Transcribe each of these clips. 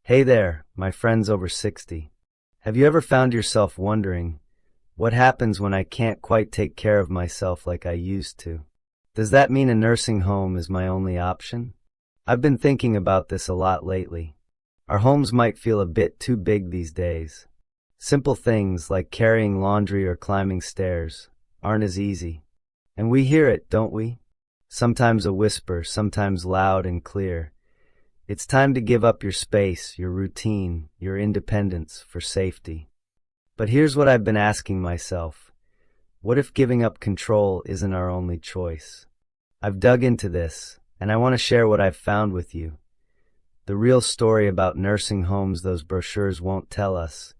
Hey there, my friends over 60. Have you ever found yourself wondering, what happens when I can't quite take care of myself like I used to? Does that mean a nursing home is my only option? I've been thinking about this a lot lately. Our homes might feel a bit too big these days. Simple things like carrying laundry or climbing stairs aren't as easy. And we hear it, don't we? Sometimes a whisper, sometimes loud and clear. It's time to give up your space, your routine, your independence for safety. But here's what I've been asking myself. What if giving up control isn't our only choice? I've dug into this, and I want to share what I've found with you. The real story about nursing homes those brochures won't tell us.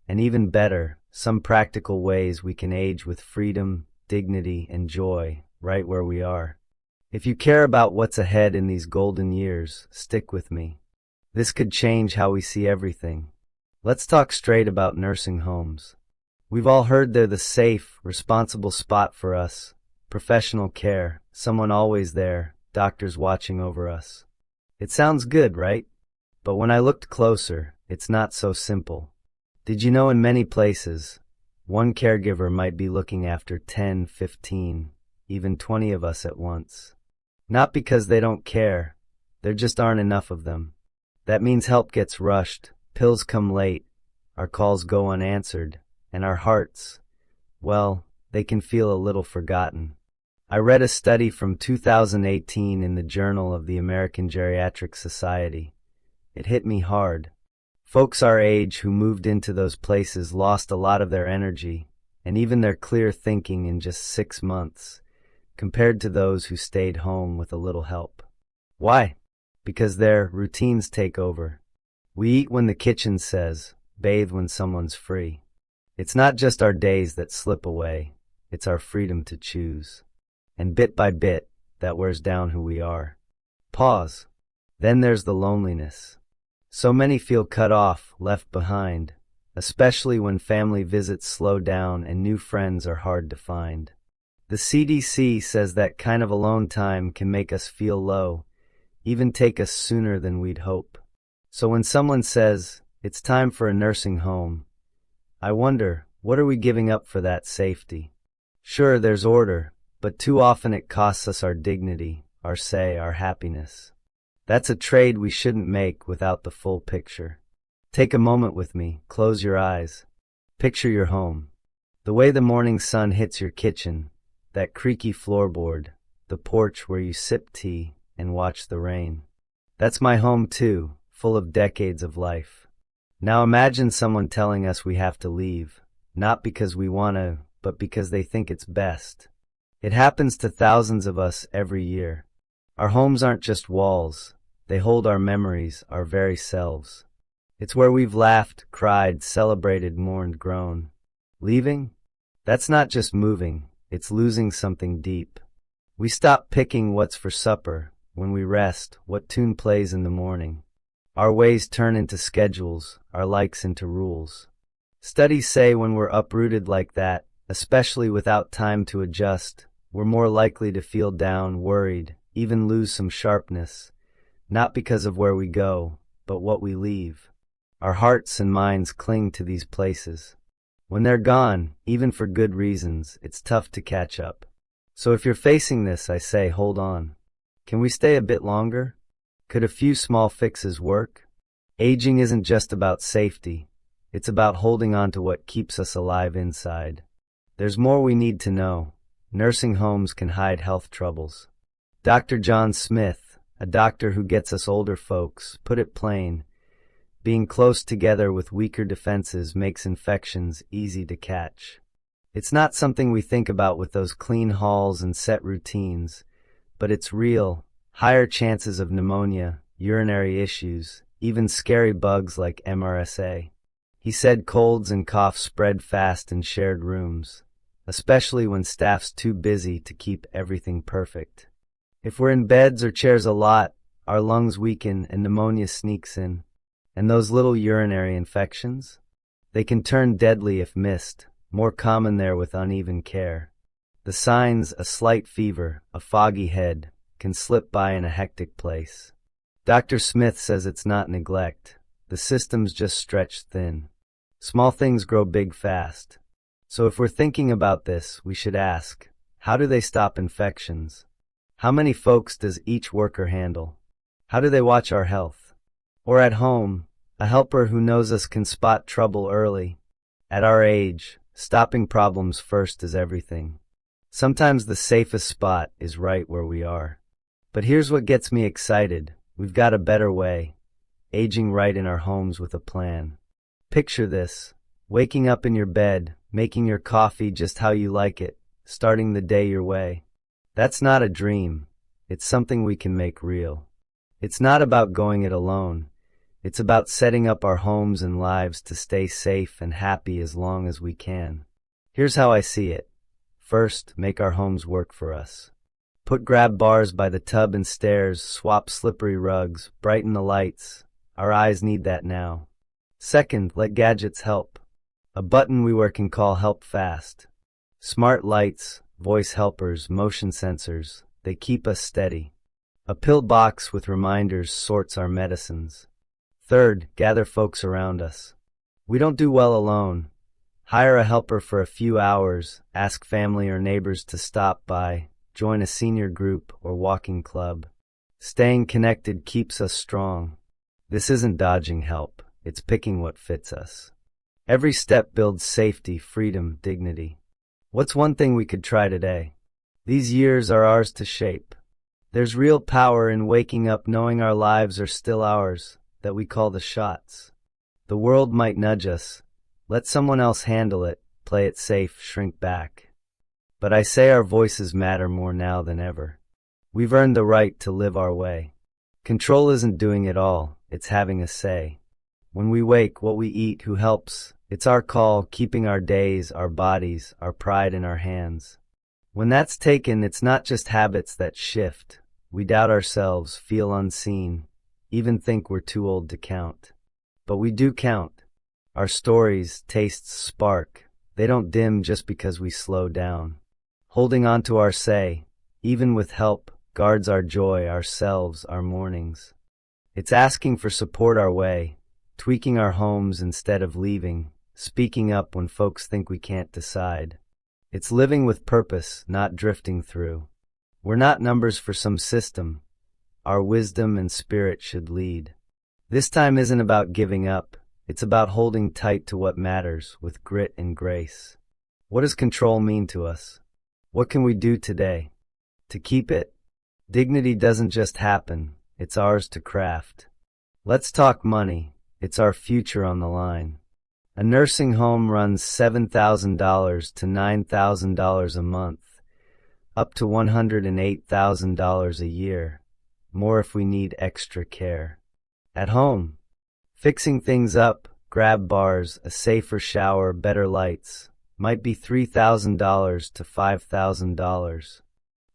And even better, some practical ways we can age with freedom, dignity, and joy, right where we are. If you care about what's ahead in these golden years, stick with me. This could change how we see everything. Let's talk straight about nursing homes. We've all heard they're the safe, responsible spot for us. Professional care, someone always there, doctors watching over us. It sounds good, right? But when I looked closer, it's not so simple. Did you know in many places, one caregiver might be looking after 10, 15, even 20 of us at once? Not because they don't care, there just aren't enough of them. That means help gets rushed, pills come late, our calls go unanswered, and our hearts, well, they can feel a little forgotten. I read a study from 2018 in the Journal of the American Geriatric Society. It hit me hard. Folks our age who moved into those places lost a lot of their energy, and even their clear thinking in just 6 months, compared to those who stayed home with a little help. Why? Because their routines take over. We eat when the kitchen says, bathe when someone's free. It's not just our days that slip away, it's our freedom to choose. And bit by bit, that wears down who we are. Pause. Then there's the loneliness. So many feel cut off, left behind, especially when family visits slow down and new friends are hard to find. The CDC says that kind of alone time can make us feel low, even take us sooner than we'd hope. So when someone says, it's time for a nursing home, I wonder, what are we giving up for that safety? Sure, there's order, but too often it costs us our dignity, our say, our happiness. That's a trade we shouldn't make without the full picture. Take a moment with me, close your eyes. Picture your home. The way the morning sun hits your kitchen, that creaky floorboard, the porch where you sip tea and watch the rain. That's my home too, full of decades of life. Now imagine someone telling us we have to leave, not because we want to, but because they think it's best. It happens to thousands of us every year. Our homes aren't just walls, they hold our memories, our very selves. It's where we've laughed, cried, celebrated, mourned, grown. Leaving? That's not just moving. It's losing something deep. We stop picking what's for supper, when we rest, what tune plays in the morning. Our ways turn into schedules, our likes into rules. Studies say when we're uprooted like that, especially without time to adjust, we're more likely to feel down, worried, even lose some sharpness, not because of where we go, but what we leave. Our hearts and minds cling to these places. When they're gone, even for good reasons, it's tough to catch up. So if you're facing this, I say hold on. Can we stay a bit longer? Could a few small fixes work? Aging isn't just about safety. It's about holding on to what keeps us alive inside. There's more we need to know. Nursing homes can hide health troubles. Dr. John Smith, a doctor who gets us older folks, put it plain. Being close together with weaker defenses makes infections easy to catch. It's not something we think about with those clean halls and set routines, but it's real. Higher chances of pneumonia, urinary issues, even scary bugs like MRSA. He said colds and coughs spread fast in shared rooms, especially when staff's too busy to keep everything perfect. If we're in beds or chairs a lot, our lungs weaken and pneumonia sneaks in. And those little urinary infections? They can turn deadly if missed, more common there with uneven care. The signs, a slight fever, a foggy head, can slip by in a hectic place. Dr. Smith says it's not neglect. The system's just stretched thin. Small things grow big fast. So if we're thinking about this, we should ask, how do they stop infections? How many folks does each worker handle? How do they watch our health? Or at home, a helper who knows us can spot trouble early. At our age, stopping problems first is everything. Sometimes the safest spot is right where we are. But here's what gets me excited. We've got a better way. Aging right in our homes with a plan. Picture this. Waking up in your bed, making your coffee just how you like it, starting the day your way. That's not a dream. It's something we can make real. It's not about going it alone. It's about setting up our homes and lives to stay safe and happy as long as we can. Here's how I see it. First, make our homes work for us. Put grab bars by the tub and stairs, swap slippery rugs, brighten the lights. Our eyes need that now. Second, let gadgets help. A button we wear can call help fast. Smart lights, voice helpers, motion sensors, they keep us steady. A pill box with reminders sorts our medicines. Third, gather folks around us. We don't do well alone. Hire a helper for a few hours, ask family or neighbors to stop by, join a senior group or walking club. Staying connected keeps us strong. This isn't dodging help, it's picking what fits us. Every step builds safety, freedom, dignity. What's one thing we could try today? These years are ours to shape. There's real power in waking up knowing our lives are still ours, that we call the shots. The world might nudge us. Let someone else handle it, play it safe, shrink back. But I say our voices matter more now than ever. We've earned the right to live our way. Control isn't doing it all, it's having a say. When we wake, what we eat, who helps, it's our call, keeping our days, our bodies, our pride in our hands. When that's taken, it's not just habits that shift. We doubt ourselves, feel unseen, even think we're too old to count. But we do count. Our stories, tastes spark. They don't dim just because we slow down. Holding on to our say, even with help, guards our joy, ourselves, our mornings. It's asking for support our way, tweaking our homes instead of leaving, speaking up when folks think we can't decide. It's living with purpose, not drifting through. We're not numbers for some system. Our wisdom and spirit should lead. This time isn't about giving up. It's about holding tight to what matters with grit and grace. What does control mean to us? What can we do today to keep it? Dignity doesn't just happen. It's ours to craft. Let's talk money. It's our future on the line. A nursing home runs $7,000 to $9,000 a month, up to $108,000 a year, more if we need extra care. At home, fixing things up, grab bars, a safer shower, better lights, might be $3,000 to $5,000.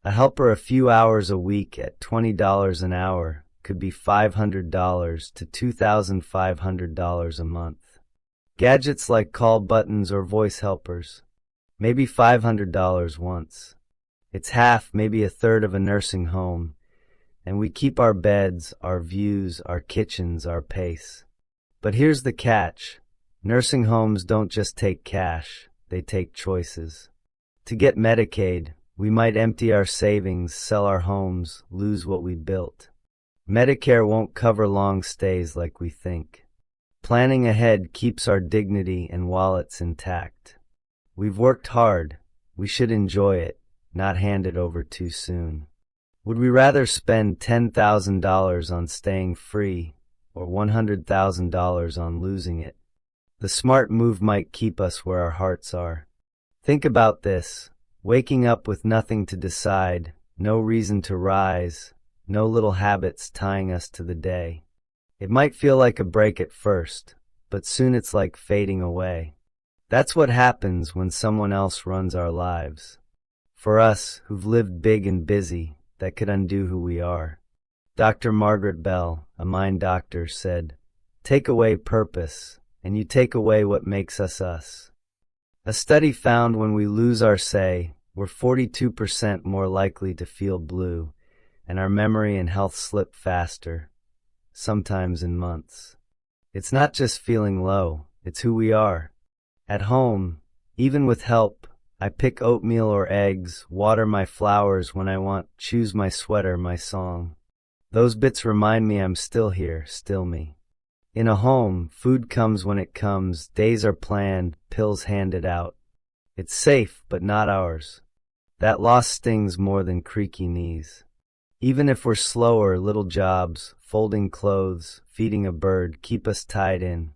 A helper a few hours a week at $20 an hour could be $500 to $2,500 a month. Gadgets like call buttons or voice helpers, maybe $500 once. It's half, maybe a third of a nursing home, and we keep our beds, our views, our kitchens, our pace. But here's the catch. Nursing homes don't just take cash, they take choices. To get Medicaid, we might empty our savings, sell our homes, lose what we built. Medicare won't cover long stays like we think. Planning ahead keeps our dignity and wallets intact. We've worked hard. We should enjoy it, not hand it over too soon. Would we rather spend $10,000 on staying free or $100,000 on losing it? The smart move might keep us where our hearts are. Think about this. Waking up with nothing to decide, no reason to rise, no little habits tying us to the day. It might feel like a break at first, but soon it's like fading away. That's what happens when someone else runs our lives. For us, who've lived big and busy, that could undo who we are. Dr. Margaret Bell, a mind doctor, said, "Take away purpose, and you take away what makes us us." A study found when we lose our say, we're 42% more likely to feel blue, and our memory and health slip faster, sometimes in months. It's not just feeling low, it's who we are. At home, even with help, I pick oatmeal or eggs, water my flowers when I want, choose my sweater, my song. Those bits remind me I'm still here, still me. In a home, food comes when it comes, days are planned, pills handed out. It's safe, but not ours. That loss stings more than creaky knees. Even if we're slower, little jobs, folding clothes, feeding a bird, keep us tied in.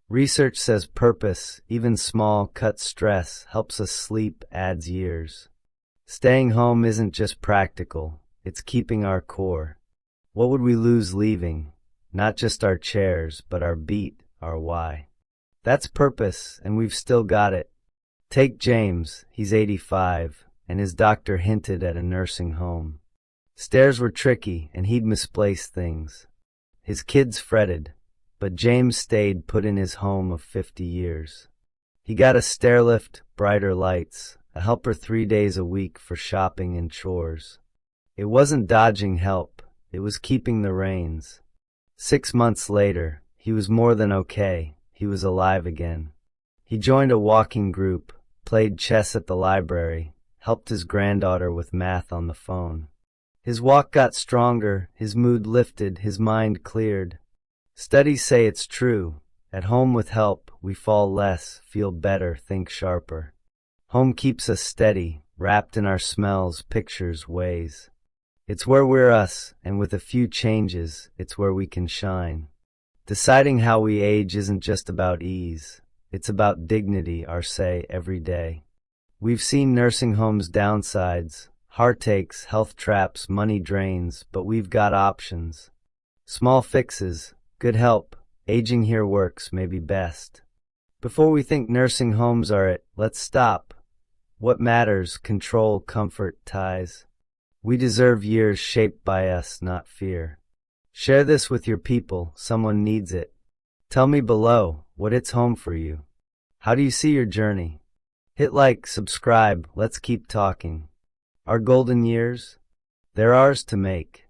Research says purpose, even small, cuts stress, helps us sleep, adds years. Staying home isn't just practical, it's keeping our core. What would we lose leaving? Not just our chairs, but our beat, our why. That's purpose, and we've still got it. Take James, he's 85, and his doctor hinted at a nursing home. Stairs were tricky, and he'd misplace things. His kids fretted, but James stayed put in his home of 50 years. He got a stairlift, brighter lights, a helper 3 days a week for shopping and chores. It wasn't dodging help, it was keeping the reins. 6 months later, he was more than okay, he was alive again. He joined a walking group, played chess at the library, helped his granddaughter with math on the phone. His walk got stronger, his mood lifted, his mind cleared. Studies say it's true. At home with help, we fall less, feel better, think sharper. Home keeps us steady, wrapped in our smells, pictures, ways. It's where we're us, and with a few changes, it's where we can shine. Deciding how we age isn't just about ease. It's about dignity, our say, every day. We've seen nursing homes' downsides, heartaches, health traps, money drains, but we've got options. Small fixes, good help, aging here works, maybe best. Before we think nursing homes are it, let's stop. What matters, control, comfort, ties. We deserve years shaped by us, not fear. Share this with your people, someone needs it. Tell me below, what it's home for you. How do you see your journey? Hit like, subscribe, let's keep talking. Our golden years? They're ours to make.